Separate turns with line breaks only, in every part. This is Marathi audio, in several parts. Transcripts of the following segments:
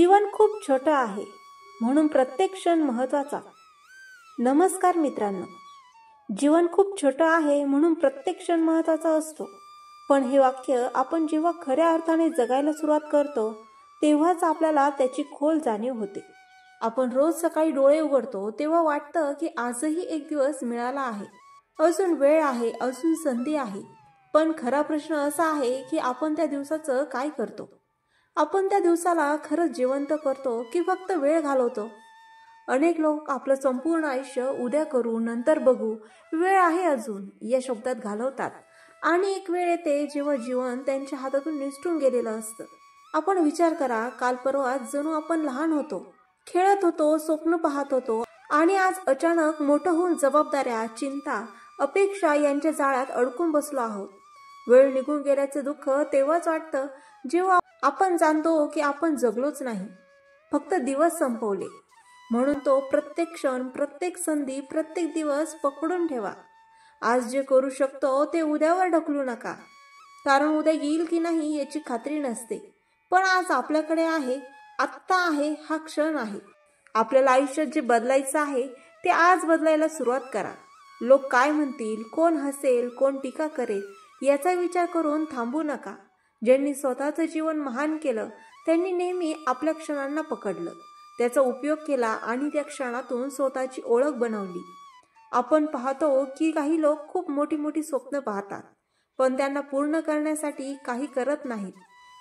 जीवन खूप छोटं आहे म्हणून प्रत्येक क्षण महत्त्वाचा. नमस्कार मित्रांनो. जीवन खूप छोटं आहे म्हणून प्रत्येक क्षण महत्त्वाचा असतो. पण हे वाक्य आपण जेव्हा खऱ्या अर्थाने जगायला सुरुवात करतो तेव्हाच आपल्याला त्याची खोल जाणीव होते. आपण रोज सकाळी डोळे उघडतो तेव्हा वाटतं की आजही एक दिवस मिळाला आहे, अजून वेळ आहे, अजून संधी आहे. पण खरा प्रश्न असा आहे की आपण त्या दिवसाचं काय करतो? आपण त्या दिवसाला खरंच जिवंत करतो की फक्त वेळ घालवतो? अनेक लोक आपलं संपूर्ण आयुष्य उद्या करू, नंतर बघू, वेळ आहे अजून या शब्दात घालवतात. आणि एक वेळ येते जेव्हा जीवन त्यांच्या हातातून निसटून गेलेलं असतं. आपण विचार करा, काल परवा जणू आपण लहान होतो, खेळत होतो, स्वप्न पाहत होतो आणि आज अचानक मोठं होऊन जबाबदाऱ्या, चिंता, अपेक्षा यांच्या जाळ्यात अडकून बसलो आहोत. वेळ निघून गेल्याचं दुःख तेव्हाच वाटतं जेव्हा आपण जाणतो की आपण जगलोच नाही, फक्त दिवस संपवले. म्हणून तो प्रत्येक क्षण, प्रत्येक संधी, प्रत्येक दिवस पकडून ठेवा. आज जे करू शकतो ते उद्यावर ढकलू नका, कारण उद्या येईल की नाही याची खात्री नसते. पण आज आपल्याकडे आहे, आत्ता आहे, हा क्षण आहे. आपल्याला आयुष्यात जे बदलायचं आहे ते आज बदलायला सुरुवात करा. लोक काय म्हणतील, कोण हसेल, कोण टीका करेल याचा विचार करून थांबू नका. ज्यांनी स्वतःचं जीवन महान केलं त्यांनी नेहमी आपल्या क्षणांना पकडलं, त्याचा उपयोग केला आणि त्या क्षणातून स्वतःची ओळख बनवली. आपण पाहतो की काही लोक खूप मोठी मोठी स्वप्न पाहतात, पण त्यांना पूर्ण करण्यासाठी काही करत नाहीत,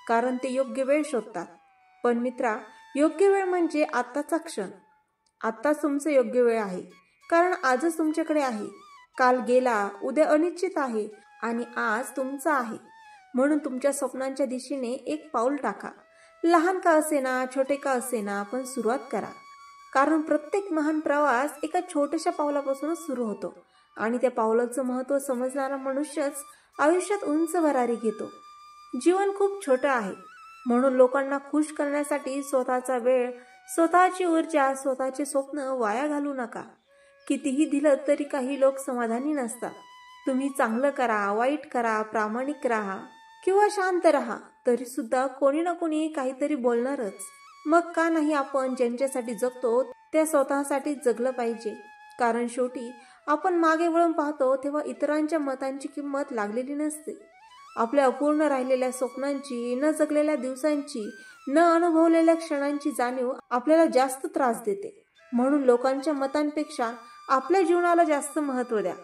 कारण ते योग्य वेळ शोधतात. पण मित्रा, योग्य वेळ म्हणजे आत्ताचा क्षण. आत्ताच तुमचं योग्य वेळ आहे, कारण आजच तुमच्याकडे आहे. काल गेला, उद्या अनिश्चित आहे आणि आज तुमचा आहे. म्हणून तुमच्या स्वप्नांच्या दिशेने एक पाऊल टाका. लहान का असेना, छोटे का असेना, पण सुरुवात करा. कारण प्रत्येक महान प्रवास एका छोट्याशा पावलापासूनच सुरू होतो आणि त्या पावलाचं महत्त्व समजणारा मनुष्यच आयुष्यात उंच भरारी घेतो. जीवन खूप छोटं आहे म्हणून लोकांना खुश करण्यासाठी स्वतःचा वेळ, स्वतःची ऊर्जा, स्वतःचे स्वप्न वाया घालू नका. कितीही दिलं तरी काही लोक समाधानी नसतात. तुम्ही चांगलं करा, वाईट करा, प्रामाणिक राहा किंवा शांत राहा, तरी सुद्धा कोणी ना कोणी काहीतरी बोलणारच. मग का नाही आपण ज्यांच्यासाठी जगतो त्या स्वतःसाठी जगलं पाहिजे? कारण शेवटी आपण मागे वळून पाहतो तेव्हा इतरांच्या मतांची किंमत लागलेली नसते. आपल्या अपूर्ण राहिलेल्या स्वप्नांची, न जगलेल्या दिवसांची, न अनुभवलेल्या क्षणांची जाणीव आपल्याला जास्त त्रास देते. म्हणून लोकांच्या मतांपेक्षा आपल्या जीवनाला जास्त महत्त्व द्या.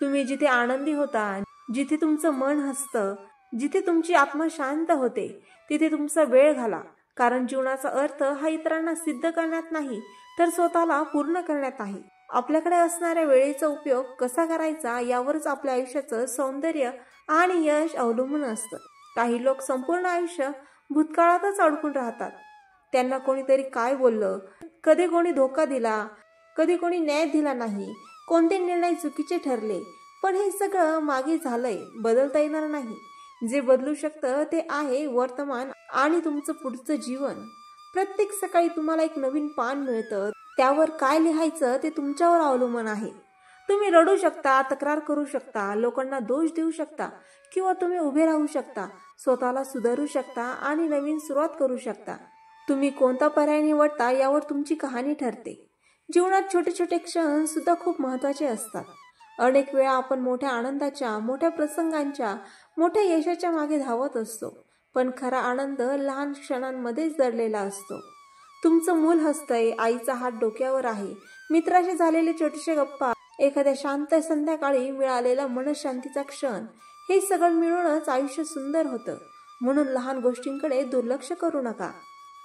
तुम्ही जिथे आनंदी होता, जिथे तुमचं मन हसतं, जिथे तुमची आत्मा शांत होते, तिथे तुमचा वेळ घाला. कारण जीवनाचा अर्थ हा इतरांना सिद्ध करण्यात नाही, तर स्वतःला पूर्ण करण्यात आहे. आपल्याकडे असणाऱ्या वेळेचा उपयोग कसा करायचा यावरच आपल्या आयुष्याचं सौंदर्य आणि यश अवलंबून असतं. काही लोक संपूर्ण आयुष्य भूतकाळातच अडकून राहतात. त्यांना कोणीतरी काय बोललं, कधी कोणी धोका दिला, कधी कोणी न्याय दिला नाही, कोणते निर्णय चुकीचे ठरले. पण हे सगळं मागे झालंय, बदलता येणार नाही. जे बदलू शकतं ते आहे वर्तमान आणि तुमचं पुढचं जीवन. प्रत्येक सकाळी तुम्हाला एक नवीन पान मिळतं, त्यावर काय लिहायचं ते तुमच्यावर अवलंबून आहे. तुम्ही रडू शकता, तक्रार करू शकता, लोकांना दोष देऊ शकता किंवा तुम्ही उभे राहू शकता, स्वतःला सुधारू शकता आणि नवीन सुरुवात करू शकता. तुम्ही कोणता पर्याय निवडता यावर तुमची कहाणी ठरते. जीवनात छोटे छोटे क्षण सुद्धा खूप महत्त्वाचे असतात. अनेक वेळा आपण मोठ्या आनंदाच्या, मोठ्या प्रसंगांच्या, मोठ्या यशाच्या मागे धावत असतो, पण खरा आनंद लहान क्षणांमध्येच दडलेला असतो. तुमचं मूल हसतंय, आईचा हात डोक्यावर आहे, मित्राशी झालेले छोटेसे गप्पा, एखाद्या शांत संध्याकाळी मिळालेला मनशांतीचा क्षण, हे सगळं मिळूनच आयुष्य सुंदर होतं. म्हणून लहान गोष्टींकडे दुर्लक्ष करू नका.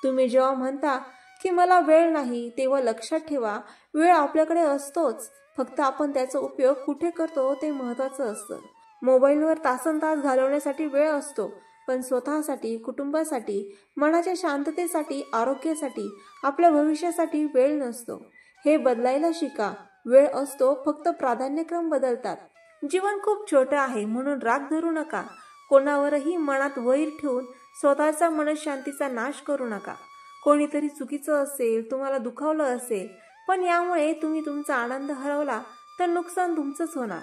तुम्ही जेव्हा म्हणता की मला वेळ नाही, तेव्हा लक्षात ठेवा, वेळ आपल्याकडे असतोच, फक्त आपण त्याचा उपयोग कुठे करतो ते महत्त्वाचं असतं. मोबाईलवर तासनतास घालवण्यासाठी वेळ असतो, पण स्वतःसाठी, कुटुंबासाठी, मनाच्या शांततेसाठी, आरोग्यासाठी, आपल्या भविष्यासाठी वेळ नसतो. हे बदलायला शिका. वेळ असतो, फक्त प्राधान्यक्रम बदलतात. जीवन खूप छोटं आहे म्हणून राग धरू नका. कोणावरही मनात वैर ठेवून स्वतःचा मनशांतीचा नाश करू नका. कोणीतरी चुकीचं असेल, तुम्हाला दुखावलं असेल, पण यामुळे तुम्ही तुमचा आनंद हरवला तर नुकसान तुमचंच होणार.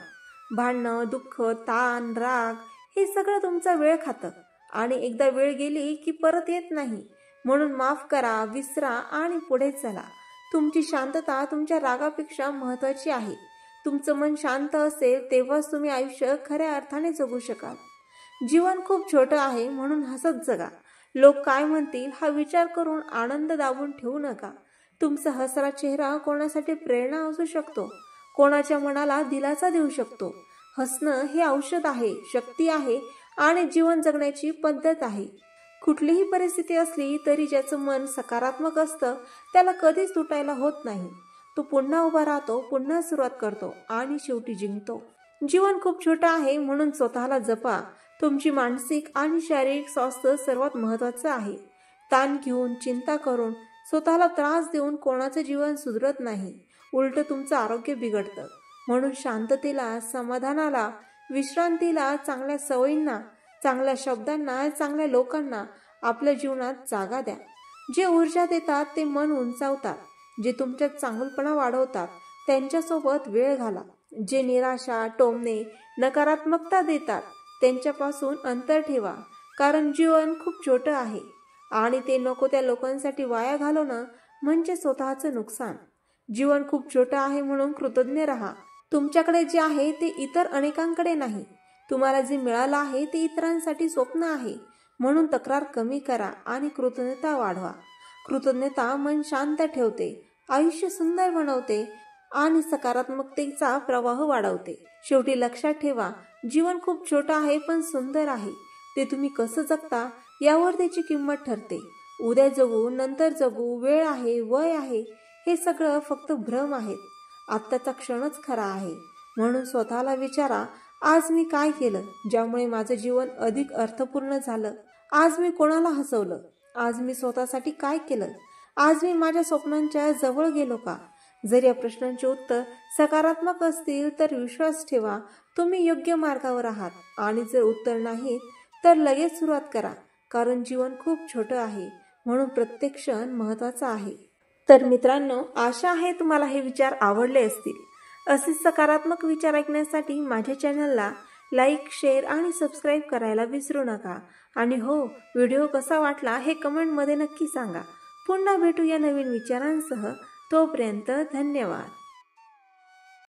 भांडणं, दुःख, ताण, राग हे सगळं तुमचा वेळ खातं आणि एकदा वेळ गेली की परत येत नाही. म्हणून माफ करा, विसरा आणि पुढे चला. तुमची शांतता तुमच्या रागापेक्षा महत्त्वाची आहे. तुमचं मन शांत असेल तेव्हाच तुम्ही आयुष्य खऱ्या अर्थाने जगू शकाल. जीवन खूप छोटं आहे म्हणून हसत जगा. लोक काय म्हणतील हा विचार करून आनंद दाबून ठेवू नका. तुमचा हसरा चेहरा कोणासाठी प्रेरणा असू शकतो, कोणाच्या मनाला दिलासा देऊ शकतो. हसणं हे औषध आहे, शक्ती आहे आणि जीवन जगण्याची पद्धत आहे. कुठलीही परिस्थिती असली तरी ज्याचं मन सकारात्मक असतं त्याला कधीच तुटायला होत नाही. तो पुन्हा उभा राहतो, पुन्हा सुरुवात करतो आणि शेवटी जिंकतो. जीवन खूप छोटं आहे म्हणून स्वतःला जपा. तुमची मानसिक आणि शारीरिक स्वास्थ्य सर्वात महत्त्वाचं आहे. ताण घेऊन, चिंता करून, स्वतःला त्रास देऊन कोणाचं जीवन सुधरत नाही. उलट तुमचं आरोग्य बिघडतं. म्हणून शांततेला, समाधानाला, विश्रांतीला, चांगल्या सवयींना, चांगल्या शब्दांना, चांगल्या लोकांना आपल्या जीवनात जागा द्या. जे ऊर्जा देतात ते मन उंचावतात. जे तुमच्यात चांगुलपणा वाढवतात त्यांच्यासोबत वेळ घाला. जे निराशा, टोमणे, नकारात्मकता देतात त्यांच्यापासून अंतर ठेवा. कारण जीवन खूप छोटं आहे आणि ते नको त्या लोकांसाठी वाया घालवणं म्हणजे स्वतःचं नुकसान. जीवन खूप छोटं आहे म्हणून कृतज्ञ राहा. तुमच्याकडे जे आहे ते इतर अनेकांकडे नाही. तुम्हाला जे मिळालं आहे ते इतरांसाठी स्वप्न आहे. म्हणून तक्रार कमी करा आणि कृतज्ञता वाढवा. कृतज्ञता मन शांत ठेवते, आयुष्य सुंदर बनवते आणि सकारात्मकतेचा प्रवाह वाढवते. शेवटी लक्षात ठेवा, जीवन खूप छोटं आहे पण सुंदर आहे. ते तुम्ही कसं जगता यावर त्याची किंमत ठरते. उद्या जगू, नंतर जगू, वेळ आहे, वय आहे, हे सगळं फक्त भ्रम आहेत. आत्ताचा क्षणच खरा आहे. म्हणून स्वतःला विचारा, आज मी काय केलं ज्यामुळे माझं जीवन अधिक अर्थपूर्ण झालं? आज मी कोणाला हसवलं? आज मी स्वतःसाठी काय केलं? आज मी माझ्या स्वप्नांच्या जवळ गेलो का? जर या प्रश्नांचे उत्तर सकारात्मक असतील तर विश्वास ठेवा, तुम्ही योग्य मार्गावर आहात. आणि जर उत्तर नाही तर लगेच सुरुवात करा. कारण जीवन खूप छोटं आहे म्हणून प्रत्येक क्षण महत्त्वाचा आहे. तर मित्रांनो, आशा आहे तुम्हाला हे विचार आवडले असतील. असे सकारात्मक विचार ऐकण्यासाठी माझ्या चॅनलला लाईक, शेअर आणि सबस्क्राईब करायला विसरू नका. आणि हो, व्हिडिओ कसा वाटला हे कमेंटमध्ये नक्की सांगा. पुन्हा भेटूया नवीन विचारांसह. तोपर्यंत धन्यवाद.